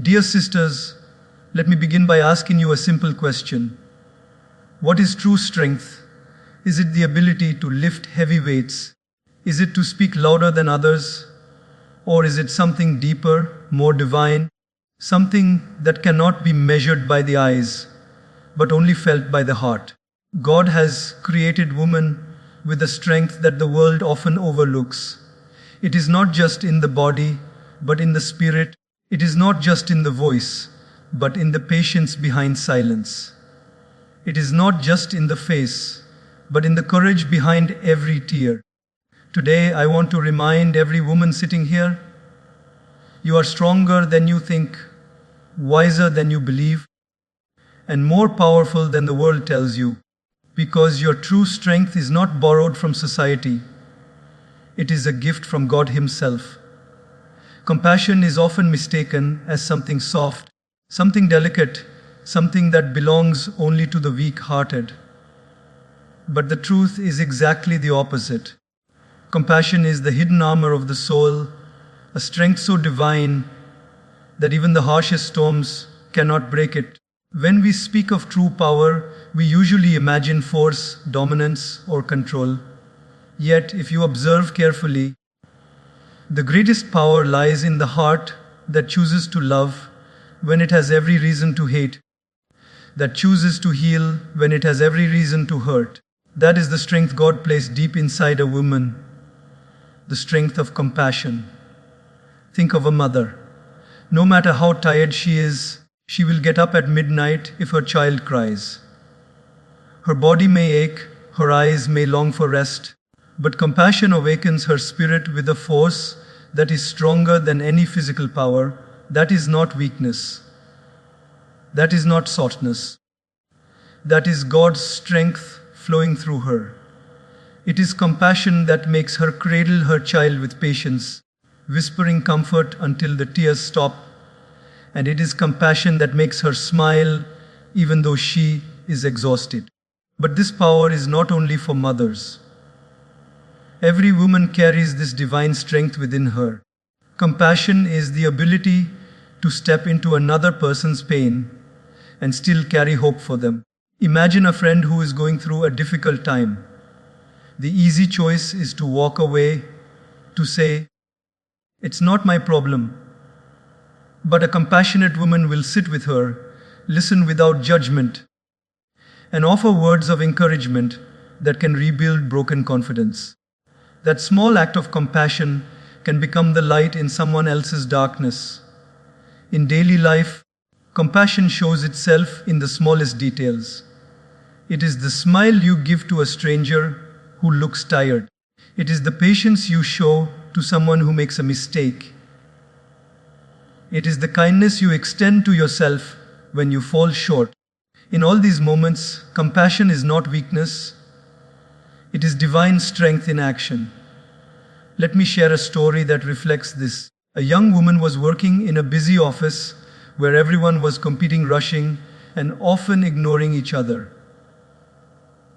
Dear sisters, let me begin by asking you a simple question. What is true strength? Is it the ability to lift heavy weights? Is it to speak louder than others? Or is it something deeper, more divine, something that cannot be measured by the eyes, but only felt by the heart? God has created woman with a strength that the world often overlooks. It is not just in the body, but in the spirit. It is not just in the voice, but in the patience behind silence. It is not just in the face, but in the courage behind every tear. Today, I want to remind every woman sitting here, you are stronger than you think, wiser than you believe, and more powerful than the world tells you, because your true strength is not borrowed from society. It is a gift from God Himself. Compassion is often mistaken as something soft, something delicate, something that belongs only to the weak-hearted. But the truth is exactly the opposite. Compassion is the hidden armor of the soul, a strength so divine that even the harshest storms cannot break it. When we speak of true power, we usually imagine force, dominance, or control. Yet, if you observe carefully, the greatest power lies in the heart that chooses to love when it has every reason to hate, that chooses to heal when it has every reason to hurt. That is the strength God placed deep inside a woman, the strength of compassion. Think of a mother. No matter how tired she is, she will get up at midnight if her child cries. Her body may ache, her eyes may long for rest, but compassion awakens her spirit with a force that is stronger than any physical power. That is not weakness. That is not softness. That is God's strength flowing through her. It is compassion that makes her cradle her child with patience, whispering comfort until the tears stop. And it is compassion that makes her smile even though she is exhausted. But this power is not only for mothers. Every woman carries this divine strength within her. Compassion is the ability to step into another person's pain and still carry hope for them. Imagine a friend who is going through a difficult time. The easy choice is to walk away, to say, "It's not my problem." But a compassionate woman will sit with her, listen without judgment, and offer words of encouragement that can rebuild broken confidence. That small act of compassion can become the light in someone else's darkness. In daily life, compassion shows itself in the smallest details. It is the smile you give to a stranger who looks tired. It is the patience you show to someone who makes a mistake. It is the kindness you extend to yourself when you fall short. In all these moments, compassion is not weakness. It is divine strength in action. Let me share a story that reflects this. A young woman was working in a busy office where everyone was competing, rushing, and often ignoring each other.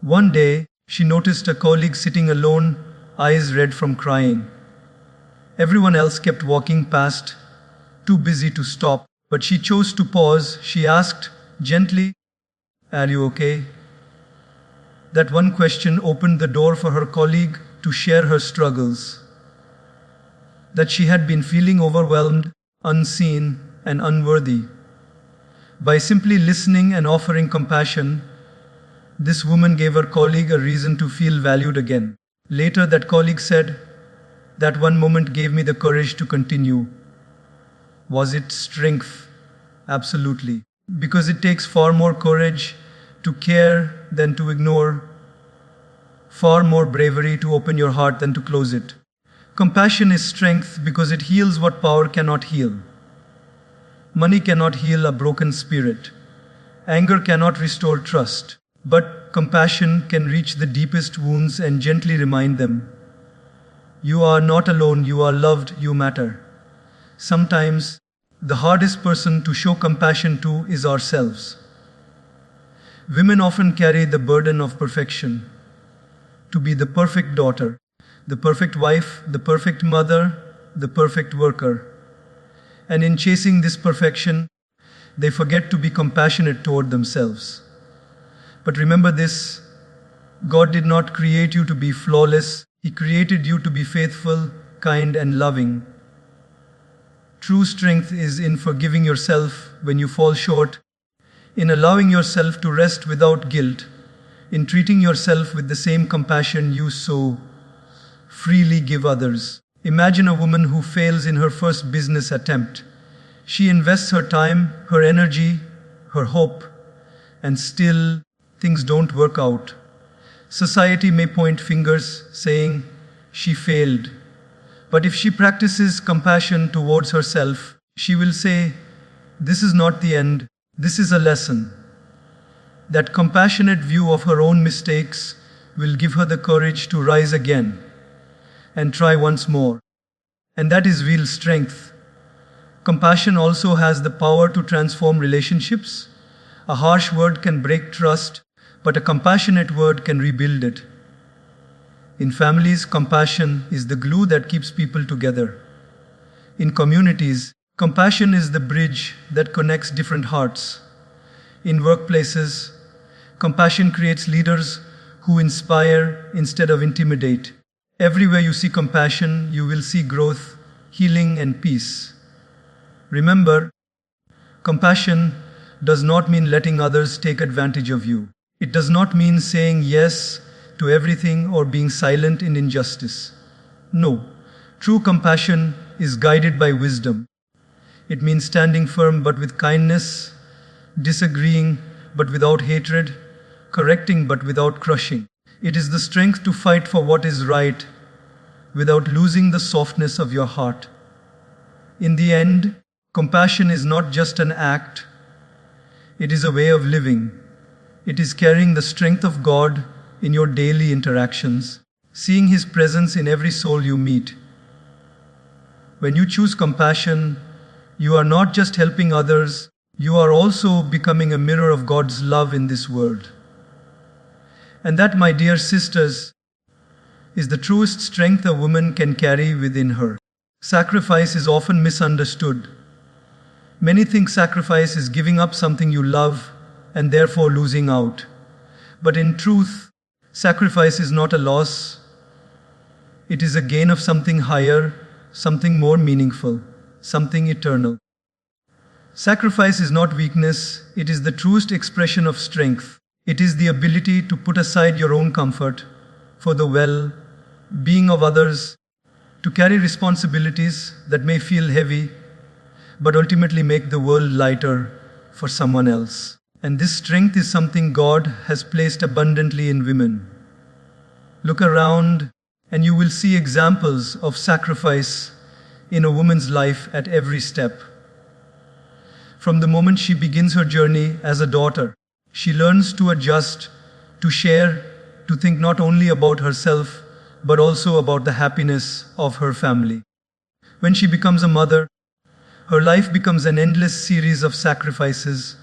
One day, she noticed a colleague sitting alone, eyes red from crying. Everyone else kept walking past, too busy to stop, but she chose to pause. She asked gently, "Are you okay?" That one question opened the door for her colleague to share her struggles. That she had been feeling overwhelmed, unseen, and unworthy. By simply listening and offering compassion, this woman gave her colleague a reason to feel valued again. Later, that colleague said, "That one moment gave me the courage to continue." Was it strength? Absolutely. Because it takes far more courage to care than to ignore, far more bravery to open your heart than to close it. Compassion is strength because it heals what power cannot heal. Money cannot heal a broken spirit. Anger cannot restore trust. But compassion can reach the deepest wounds and gently remind them, "You are not alone, you are loved, you matter." Sometimes, the hardest person to show compassion to is ourselves. Women often carry the burden of perfection. To be the perfect daughter, the perfect wife, the perfect mother, the perfect worker. And in chasing this perfection, they forget to be compassionate toward themselves. But remember this: God did not create you to be flawless. He created you to be faithful, kind, and loving. True strength is in forgiving yourself when you fall short, in allowing yourself to rest without guilt, in treating yourself with the same compassion you so freely give others. Imagine a woman who fails in her first business attempt. She invests her time, her energy, her hope, and still things don't work out. Society may point fingers, saying she failed. But if she practices compassion towards herself, she will say, "This is not the end, this is a lesson." That compassionate view of her own mistakes will give her the courage to rise again and try once more. And that is real strength. Compassion also has the power to transform relationships. A harsh word can break trust, but a compassionate word can rebuild it. In families, compassion is the glue that keeps people together. In communities, compassion is the bridge that connects different hearts. In workplaces, compassion creates leaders who inspire instead of intimidate. Everywhere you see compassion, you will see growth, healing, and peace. Remember, compassion does not mean letting others take advantage of you. It does not mean saying yes to everything or being silent in injustice. No, true compassion is guided by wisdom. It means standing firm but with kindness, disagreeing but without hatred, correcting but without crushing. It is the strength to fight for what is right without losing the softness of your heart. In the end, compassion is not just an act, it is a way of living. It is carrying the strength of God in your daily interactions, seeing His presence in every soul you meet. When you choose compassion, you are not just helping others, you are also becoming a mirror of God's love in this world. And that, my dear sisters, is the truest strength a woman can carry within her. Sacrifice is often misunderstood. Many think sacrifice is giving up something you love and therefore losing out. But in truth, sacrifice is not a loss. It is a gain of something higher, something more meaningful, something eternal. Sacrifice is not weakness, it is the truest expression of strength. It is the ability to put aside your own comfort for the well-being of others, to carry responsibilities that may feel heavy, but ultimately make the world lighter for someone else. And this strength is something God has placed abundantly in women. Look around and you will see examples of sacrifice in a woman's life at every step. From the moment she begins her journey as a daughter, she learns to adjust, to share, to think not only about herself, but also about the happiness of her family. When she becomes a mother, her life becomes an endless series of sacrifices.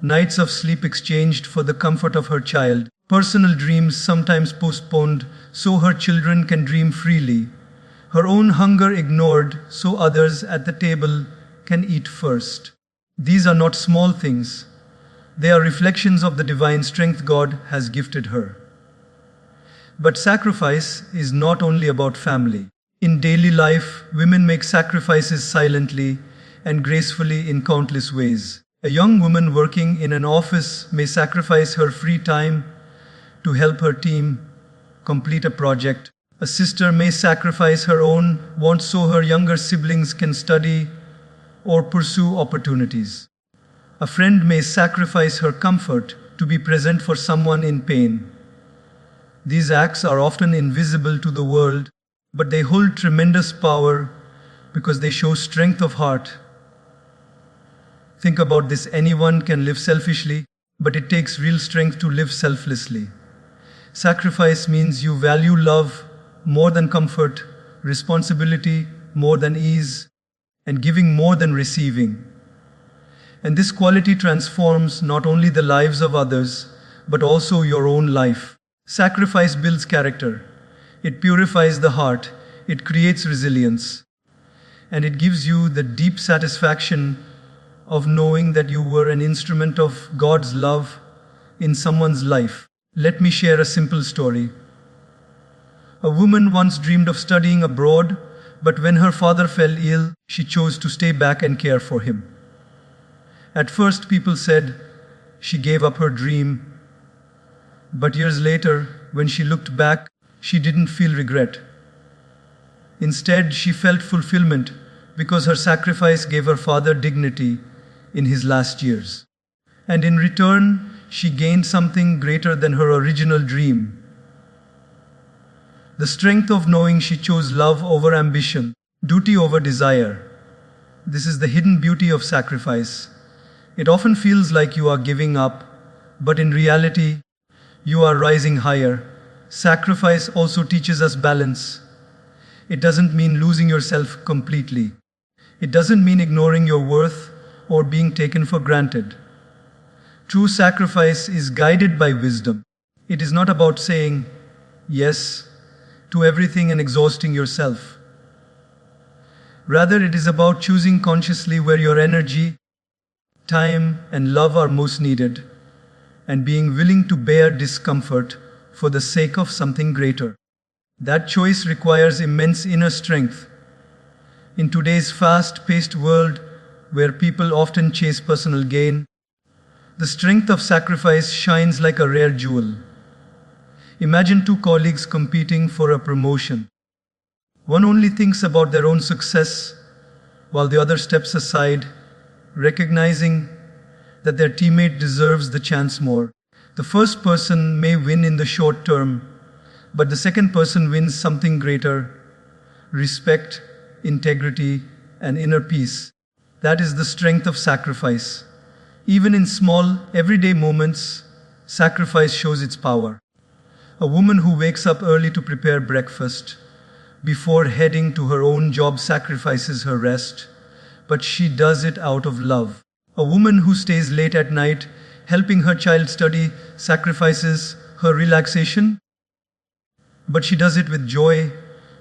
Nights of sleep exchanged for the comfort of her child, personal dreams sometimes postponed so her children can dream freely, her own hunger ignored so others at the table can eat first. These are not small things. They are reflections of the divine strength God has gifted her. But sacrifice is not only about family. In daily life, women make sacrifices silently and gracefully in countless ways. A young woman working in an office may sacrifice her free time to help her team complete a project. A sister may sacrifice her own wants so her younger siblings can study or pursue opportunities. A friend may sacrifice her comfort to be present for someone in pain. These acts are often invisible to the world, but they hold tremendous power because they show strength of heart. Think about this: anyone can live selfishly, but it takes real strength to live selflessly. Sacrifice means you value love more than comfort, responsibility more than ease, and giving more than receiving. And this quality transforms not only the lives of others, but also your own life. Sacrifice builds character. It purifies the heart. It creates resilience. and it gives you the deep satisfaction of knowing that you were an instrument of God's love in someone's life. Let me share a simple story. A woman once dreamed of studying abroad, but when her father fell ill, she chose to stay back and care for him. At first, people said she gave up her dream, but years later, when she looked back, she didn't feel regret. Instead, she felt fulfillment because her sacrifice gave her father dignity in his last years. And in return, she gained something greater than her original dream. The strength of knowing she chose love over ambition, duty over desire. This is the hidden beauty of sacrifice. It often feels like you are giving up, but in reality, you are rising higher. Sacrifice also teaches us balance. It doesn't mean losing yourself completely. It doesn't mean ignoring your worth or being taken for granted. True sacrifice is guided by wisdom. It is not about saying yes to everything and exhausting yourself. Rather, it is about choosing consciously where your energy, time, and love are most needed, and being willing to bear discomfort for the sake of something greater. That choice requires immense inner strength. In today's fast-paced world, where people often chase personal gain, the strength of sacrifice shines like a rare jewel. Imagine two colleagues competing for a promotion. One only thinks about their own success, while the other steps aside, recognizing that their teammate deserves the chance more. The first person may win in the short term, but the second person wins something greater: respect, integrity, and inner peace. That is the strength of sacrifice. Even in small, everyday moments, sacrifice shows its power. A woman who wakes up early to prepare breakfast before heading to her own job sacrifices her rest, but she does it out of love. A woman who stays late at night helping her child study sacrifices her relaxation, but she does it with joy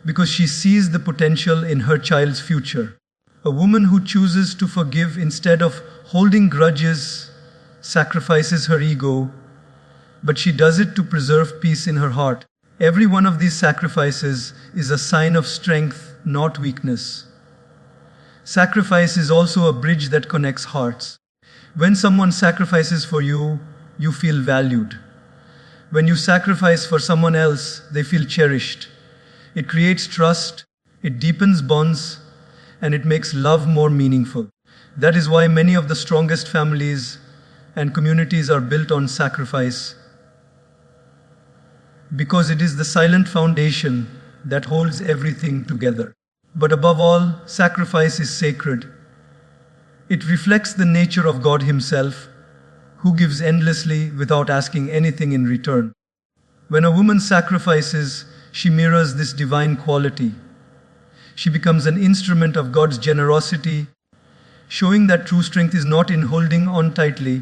because she sees the potential in her child's future. A woman who chooses to forgive instead of holding grudges sacrifices her ego, but she does it to preserve peace in her heart. Every one of these sacrifices is a sign of strength, not weakness. Sacrifice is also a bridge that connects hearts. When someone sacrifices for you, you feel valued. When you sacrifice for someone else, they feel cherished. It creates trust, it deepens bonds, and it makes love more meaningful. That is why many of the strongest families and communities are built on sacrifice, because it is the silent foundation that holds everything together. But above all, sacrifice is sacred. It reflects the nature of God Himself, who gives endlessly without asking anything in return. When a woman sacrifices, she mirrors this divine quality. She becomes an instrument of God's generosity, showing that true strength is not in holding on tightly,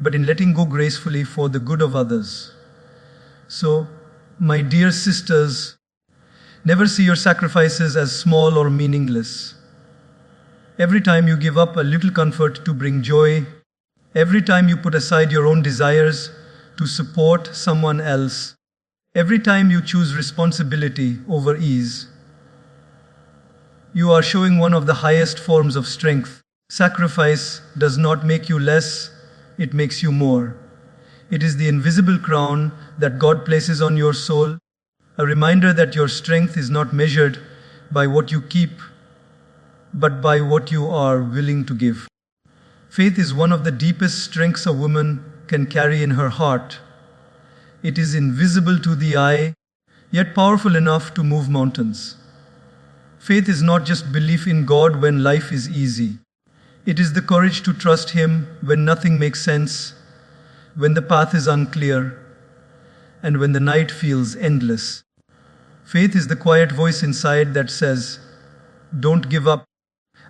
but in letting go gracefully for the good of others. So, my dear sisters, never see your sacrifices as small or meaningless. Every time you give up a little comfort to bring joy, every time you put aside your own desires to support someone else, every time you choose responsibility over ease, you are showing one of the highest forms of strength. Sacrifice does not make you less, it makes you more. It is the invisible crown that God places on your soul, a reminder that your strength is not measured by what you keep, but by what you are willing to give. Faith is one of the deepest strengths a woman can carry in her heart. It is invisible to the eye, yet powerful enough to move mountains. Faith is not just belief in God when life is easy. It is the courage to trust Him when nothing makes sense, when the path is unclear, and when the night feels endless. Faith is the quiet voice inside that says, "Don't give up.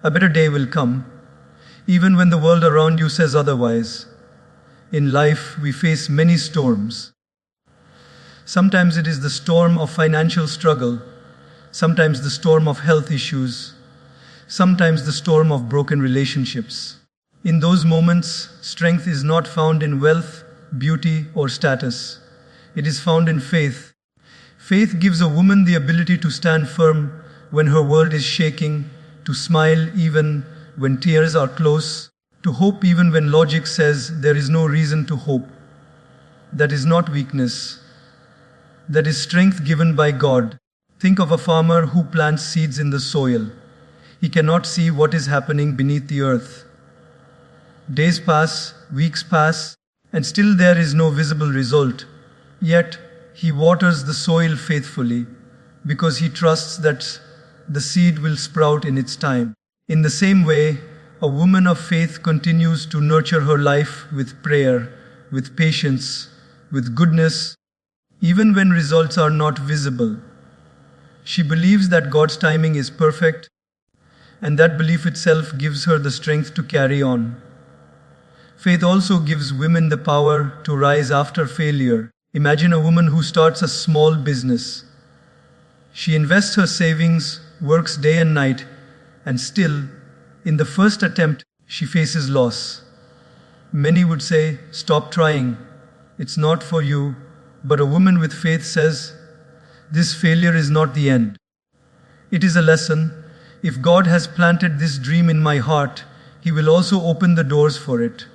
A better day will come," even when the world around you says otherwise. In life, we face many storms. Sometimes it is the storm of financial struggle, sometimes the storm of health issues, sometimes the storm of broken relationships. In those moments, strength is not found in wealth, beauty, or status. It is found in faith. Faith gives a woman the ability to stand firm when her world is shaking, to smile even when tears are close, to hope even when logic says there is no reason to hope. That is not weakness. That is strength given by God. Think of a farmer who plants seeds in the soil. He cannot see what is happening beneath the earth. Days pass, weeks pass, and still there is no visible result. Yet, he waters the soil faithfully because he trusts that the seed will sprout in its time. In the same way, a woman of faith continues to nurture her life with prayer, with patience, with goodness, even when results are not visible. She believes that God's timing is perfect, and that belief itself gives her the strength to carry on. Faith also gives women the power to rise after failure. Imagine a woman who starts a small business. She invests her savings, works day and night, and still, in the first attempt, she faces loss. Many would say, "Stop trying. It's not for you." But a woman with faith says, "This failure is not the end. It is a lesson. If God has planted this dream in my heart, He will also open the doors for it."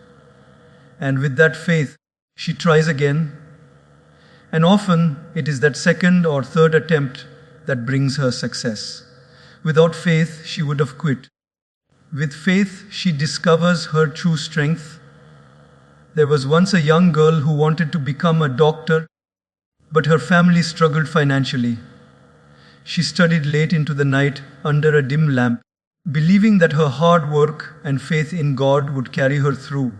And with that faith, she tries again. And often, it is that second or third attempt that brings her success. Without faith, she would have quit. With faith, she discovers her true strength. There was once a young girl who wanted to become a doctor, but her family struggled financially. She studied late into the night under a dim lamp, believing that her hard work and faith in God would carry her through.